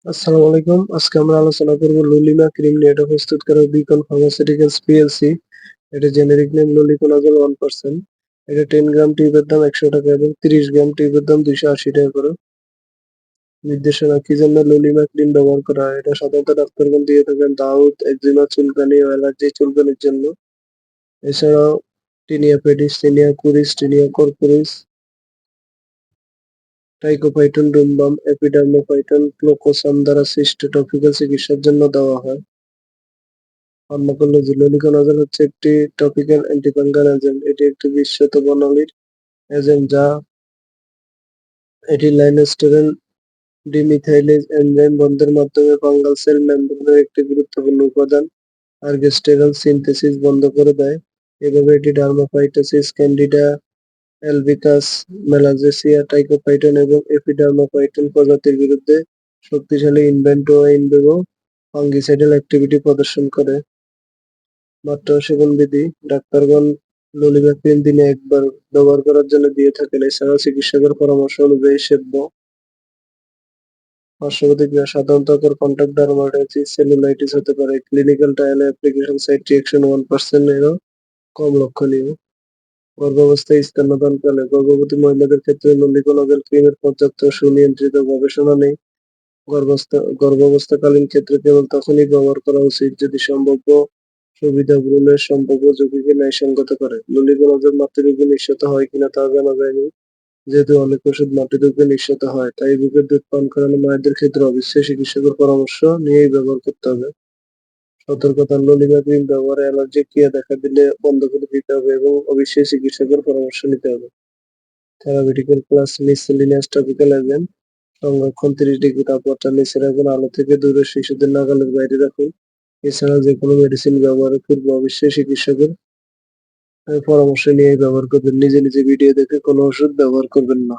আসসালামু আলাইকুম। আজকে আমরা আলোচনা করব লুলিমা ক্রিম নিয়ে। এটা প্রস্তুতকারক বিকন ফার্মাসিউটিক্যালস পিএলসি। এটা জেনেরিক নেম লুলিকোনাজল 1%। এটা 10 গ্রাম টিউবের দাম 100 টাকা এবং 30 গ্রাম টিউবের দাম 280 টাকা করে। নির্দেশনা কি জন্য লুলিমা ক্রিম ব্যবহার করা হয়? এটা সাধারণত ডাক্তারগণ দিয়ে থাকেন দাউদ, একজিমা, চুলকানি ও অ্যালার্জি চুলকানির জন্য। এছাড়াও tinea pedis, tinea cruris, tinea corporis, Trichophyton ডুমবাম, এপিডার্মোপাইটন, ক্লোকোসাম দ্বারা সৃষ্ট টপিক্যাল চিকিৎসার জন্য দেওয়া হয়। ফার্মাকোলজি লুলিকোনাজল হচ্ছে একটি টপিক্যাল অ্যান্টিফাঙ্গাল এজেন্ট। এটি একটি বিশ্বত বর্ণালীর এজেন্ট যা এটিলাইনোস্টেরিন ডিমিথাইলেজ এনজাইম বন্ধের মাধ্যমে ফাঙ্গাল সেল মেমব্রেনের একটি গুরুত্বপূর্ণ উপাদান আর্গেস্টেরল সিনথেসিস বন্ধ করে দেয়। এভাবে এটি ডার্মাফাইটোসিস, ক্যান্ডিডা অ্যালবিকাস, মেলাজেসিয়া, ট্রাইকোপাইটন এবং এপিডার্মোপাইটন প্রজাতির বিরুদ্ধে শক্তিশালী ইনভেন্টো ও ইনভিভো ফাঙ্গিসাইডাল অ্যাক্টিভিটি প্রদর্শন করে। মাত্রা ও সেবন বিধি ডাক্তারগণ লুলিমাক্রিন দিনে একবার ব্যবহার করার জন্য দিয়ে থাকেন। এছাড়াও চিকিৎসকের পরামর্শ অনুযায়ী সেব্য। পার্শ্বপ্রতিক্রিয়া সাধারণত কন্টাক্ট ডার্মাটাইটিস, সেলুলাইটিস হতে পারে। ক্লিনিক্যাল ট্রায়ালে অ্যাপ্লিকেশন সাইট রিঅ্যাকশন 1% এরও কম লক্ষণীয়। গর্ভাবস্থায় স্তন্যদানকালে গর্ভবতী মহিলাদের ক্ষেত্রে লুলিকোনাজল ক্রিমের পর্যাপ্ত সুনিয়ন্ত্রিত গবেষণা নেই। গর্ভাবস্থাকালীন ক্ষেত্রে কেবল তখনই ব্যবহার করা উচিত যদি সম্ভাব্য সুবিধা ভ্রূণের সম্ভাব্য ঝুঁকিকে ন্যায়সঙ্গত করে। লুলিকোনাজল মাতৃরোগে নিঃসৃত হয় কিনা তা জানা যায়নি। যেহেতু অনেক ওষুধ মাতৃরোগে নিঃসৃত হয়, তাই বুকের দুধ পান করানো মায়েদের ক্ষেত্রে অবশ্যই চিকিৎসকের পরামর্শ নিয়েই ব্যবহার করতে হবে। সতর্কতা ললিমা ক্রিম ব্যবহারে অ্যালার্জিক ক্রিয়া দেখা দিলে বন্ধ করে দিতে হবে এবং অবশ্যই চিকিৎসকের পরামর্শ নিতে হবে। Therapeutical class miscellaneous topical agent সংরক্ষণ 30 ডিগ্রি তাপমাত্রা নিচে রাখুন, আলো থেকে দূরে, শিশুদের নাগালের বাইরে রাখুন। এছাড়া যেকোনো মেডিসিন ব্যবহারের পূর্বে অবশ্যই চিকিৎসকের পরামর্শ নিয়ে ব্যবহার করবেন। নিজে নিজে ভিডিও দেখে কোনো ওষুধ ব্যবহার করবেন না।